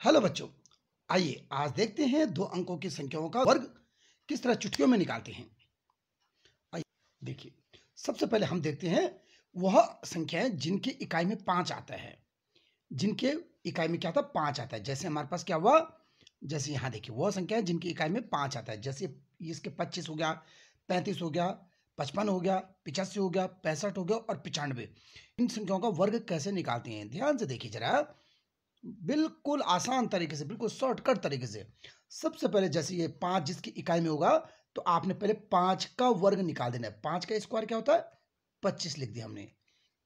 Hello बच्चों, आइए आज देखते हैं दो अंकों की संख्याओं का वर्ग किस तरह चुटकियों में निकालते हैं। आइए देखिए, सबसे पहले हम देखते हैं वह संख्याएं जिनकी इकाई में 5 आता है। जिनके इकाई में क्या आता है? 5 आता है। जैसे हमारे पास क्या हुआ, जैसे यहाँ देखिए वह संख्या है जिनकी इकाई में 5 आता है। जैसे इसके 25 हो गया, 35 हो गया, 55 हो गया, 85 हो गया, 65 हो गया और 95। इन संख्याओं का वर्ग कैसे निकालते हैं, ध्यान से देखिए जरा। बिल्कुल आसान तरीके से, बिल्कुल शॉर्टकट तरीके से। सबसे पहले जैसे ये 5 जिसकी इकाई में होगा तो आपने पहले 5 का वर्ग निकाल देना है। 5 का स्क्वायर क्या होता है? 25 लिख दिया हमने।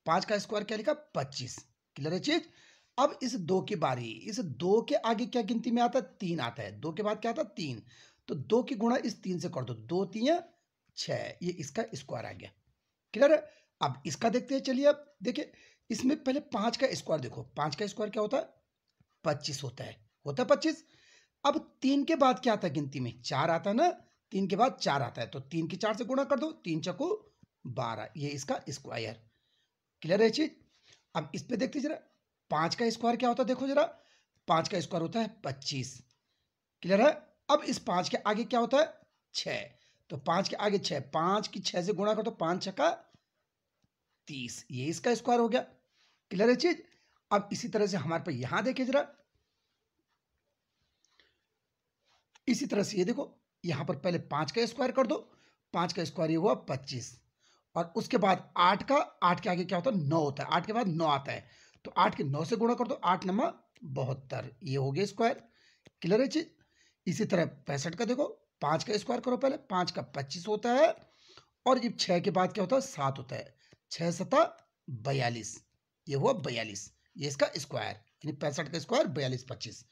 5 का स्क्वायर क्या लिखा? 25। क्लियर है चीज? अब इस 2 की बारी। इस 2 के आगे क्या गिनती में आता है? 3 आता है। 2 के बाद क्या आता है? 3। तो 2 की गुणा इस 3 से कर दो। 2 3 6, ये इसका स्क्वायर आ गया। क्लियर है? अब इसका देखते हैं। चलिए अब देखिए, इसमें पहले 5 का स्क्वायर देखो। 5 का स्क्वायर क्या होता है? 25 होता है। 25। अब 3 के बाद क्या आता है गिनती में? 4 आता है ना। 3 के बाद 4 आता है तो 3 की 4 से गुणा कर दो। 3 चौको 12, ये इसका स्क्वायर। क्लियर है चीज? अब इस पे देखते जरा, 5 का स्क्वायर क्या होता है? देखो जरा, 5 का स्क्वायर होता है 25। क्लियर है? अब इस 5 के आगे क्या होता है? 6। तो 5 के आगे 6, 5 की 6 से गुणा कर दो। 5 छक्का 30, ये इसका स्क्वायर हो गया। क्लियर है चीज? अब इसी तरह से हमारे पास यहां देखिए जरा, इसी तरह से ये देखो, यहां पर पहले 5 का स्क्वायर कर दो। 5 का स्क्वायर ये हुआ 25। और उसके बाद 8 का, 8 के आगे क्या होता है? 9 होता है। 8 के बाद 9 आता है तो 8 के 9 से गुणा कर दो। 8 9 72, ये हो गया स्क्वायर। क्लियर है चीज? इसी तरह 65 का देखो, 5 का स्क्वायर करो पहले। 5 का 25 होता है और ये 6 के बाद क्या होता है? 7 होता है। 6 7 42, ये हुआ 42, ये इसका स्क्वायर। यानी 65 का स्क्वायर 42 25।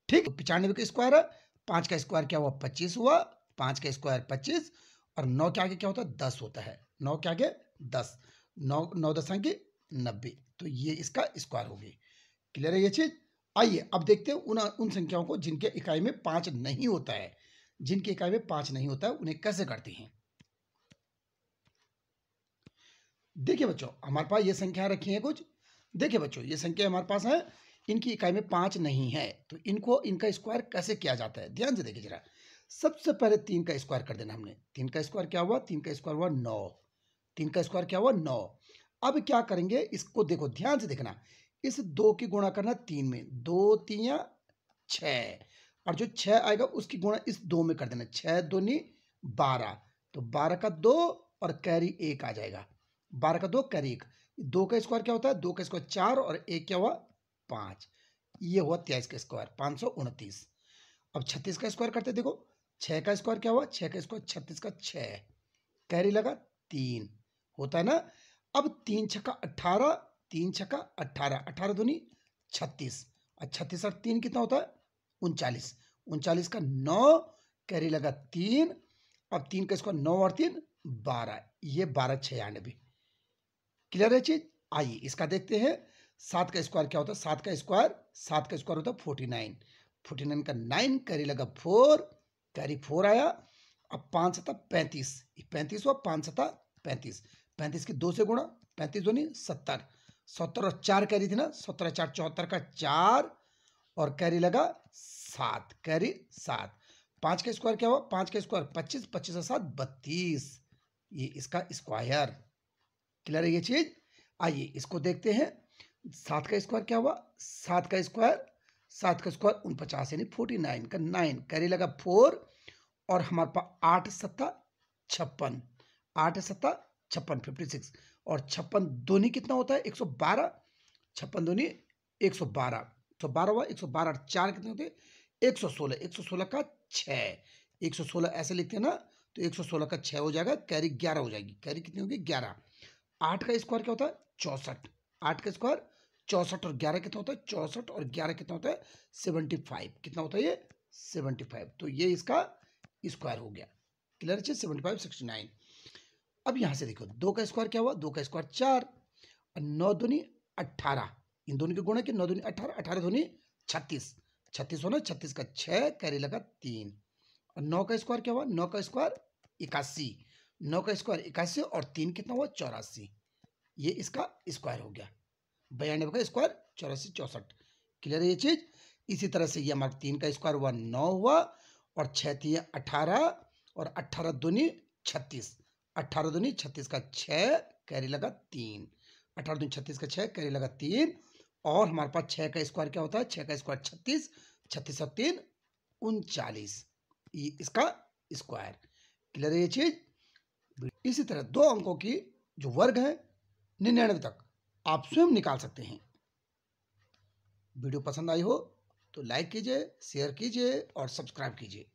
ठीक, 95 का स्क्वायर है। 5 का स्क्वायर क्या हुआ? 25 हुआ। 5 का स्क्वायर 25 और 9 के आगे क्या होता है? 10 होता है। 9 के आगे 10, 9 9 10 अंक 90, तो ये इसका स्क्वायर हो गई। क्लियर है ये चीज? आइए अब देखते हैं उन संख्याओं को जिनके इकाई में 5 नहीं होता है। जिनकी इकाई में 5 नहीं होता है उन्हें कैसे करते हैं। देखिए बच्चों, हमारे पास ये संख्या रखी है कुछ। देखिए बच्चों, ये संख्या हमारे पास है, इनकी इकाई में 5 नहीं है तो इनको, इनका स्क्वायर कैसे किया जाता है, ध्यान से देखिए जरा। सबसे पहले 3 का स्क्वायर कर देना हमने। 3 का स्क्वायर क्या हुआ? 3 का स्क्वायर हुआ 9। 3 का स्क्वायर क्या हुआ? 9। अब क्या करेंगे, इसको देखो, ध्यान से देखना। इस 2 की गुणा करना 3 में। 2 3 6, और जो 6 आएगा उसकी गुणा इस 2 में कर देना। 6 2 12, तो 12 का 2 और कैरी 1 आ जाएगा। 12 का 2 कैरी 1। 2 का स्क्वायर क्या होता है? 2 का स्क्वायर 4 और 1 क्या हुआ? 5, ये हुआ 23 का स्क्वायर 529। अब 36 का स्क्वायर करते देखो। 6 का स्क्वायर क्या हुआ? 6 का स्क्वायर 36 का 6, कैरी लगा 3, होता है ना। अब 3 छक्का 18, 3 छक्का 18, 18 दूनी 36, और 36 और 3 कितना होता है? 39। 39 का 9, कैरी लगा 3। अब 3 का स्क्वायर 9 और 3 12, ये 12 96। क्लियर है चीज? आइए इसका देखते हैं। 7 का स्क्वायर क्या होता है? 7 का स्क्वायर, 7 का स्क्वायर होता है 49। 49 का 9, कैरी लगा 4, कैरी 4 आया। अब 5 7 35, 35 हुआ। 5 7 35, 35 की 2 से गुणा। 35 दूनी 70, 70 और 4 कैरी थी ना। 17 4 74 का 4 और कैरी लगा 7, कैरी 7। 5 का स्क्वायर क्या हुआ? 5 का स्क्वायर 25, 25 और 7 32, ये इसका स्क्वायर। क्लियर है ये चीज? आइए इसको देखते हैं। 7 का स्क्वायर क्या हुआ? 7 का स्क्वायर, 7 का स्क्वायर 49 यानी 49 का 9, कैरी लगा 4, और हमारे पास 8 7 56, 8 7 56 56, और 56 दूनी कितना होता है? 112। 56 दूनी 112, 112 हुआ। 112 और 4 कितने होते हैं? 116। 116 का 6, 116 ऐसे लिखते हैं ना, तो 116 का 6 हो जाएगा, कैरी 11 हो जाएगी। कैरी कितनी होगी? 11। 8 का स्क्वायर क्या होता है? 64। 8 का स्क्वायर 64 और 11 कितना होता है? 64 और 11 कितना होता है? 75। कितना होता है ये? 75। तो ये इसका स्क्वायर हो गया। क्लियर है? 75 69। अब यहां से देखो, 2 का स्क्वायर क्या हुआ? 2 का स्क्वायर 4 और 9 दूनी 18, इन दोनों के गुणा के 9 दूनी 18, 18 दूनी 36, 36 होना। 36 का 6, कैरी लगा 3, और 9 का स्क्वायर क्या हुआ? 9 का स्क्वायर 81, 9 का स्क्वायर 81 और 3 कितना हुआ? 84, ये इसका स्क्वायर हो गया। 92 का स्क्वायर 84 64। क्लियर है ये चीज? इसी तरह से ये हमारा 3 का स्क्वायर हुआ 9 हुआ, और 6 3 18, और 18 दूनी 36, 18 दूनी 36 का 6 कैरी लगा 3, 18 दूनी 36 का 6 कैरी लगा 3, और हमारे पास 6 का स्क्वायर क्या होता है, 6 का स्क्वायर 36, 36 और 3 39, ये इसका स्क्वायर। क्लियर है ये चीज। इसी तरह 2 अंकों की जो वर्ग है 99 तक आप स्वयं निकाल सकते हैं। वीडियो पसंद आई हो तो लाइक कीजिए, शेयर कीजिए और सब्सक्राइब कीजिए।